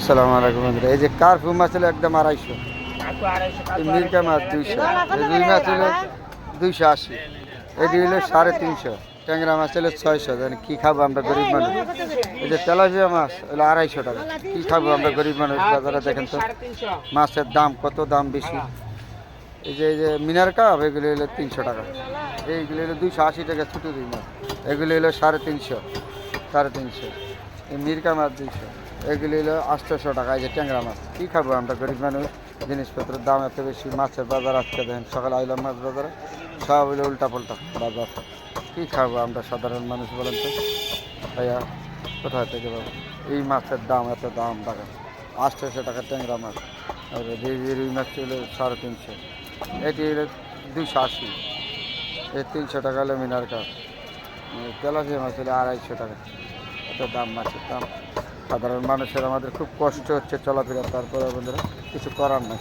আসসালামু আলাইকুম বন্ধুরা। এই যে কার্পু মাছ হলো একদম 250, এই মিরকা মাছ 200, এই রুই মাছ হলো 280, এটি হলো 350, ট্যাংরা মাছ হলো 600। জানি কী খাবো আমরা গরিব মানুষ। এই যে তেলাপিয়া মাছ হলো 250 টাকা। কী খাবো আমরা গরিব মানুষ? বাজারে দেখেন তো মাছের দাম কত, দাম বেশি। এই যে মিনার কাপ এগুলো হলো 300 টাকা, এইগুলো হলো 280 টাকা ছোটো রুই মাছ, এগুলো হলো 350, 350। এই মিরকা মাছ 200, এগুলি হলো 800 টাকা। এই যে ট্যাংরা মাছ, কী খাবো আমরা গরিব মানুষ? জিনিসপত্রের দাম এত বেশি, মাছের বাজার আজকে দেখেন সকালে আইলাম মাছ বাজারে, সব হলো উল্টা পাল্টা বাজার। কী খাবো আমরা সাধারণ মানুষ বলেন তো ভাইয়া? কোথায় থেকে পাবো এই মাছের দাম? এত দাম টাকা, 800 টাকা ট্যাংরা মাছ। আর যে রুই মাছ ছিল 350, এটি হলো 280, এই 300 টাকা হলো মিনার কাপ। তেলাপিয়া মাছ হলো 250 টাকা। এত দাম মাছের দাম, সাধারণ মানুষের আমাদের খুব কষ্ট হচ্ছে চলাফেরা, তারপরে বন্ধুরা কিছু করার নাই।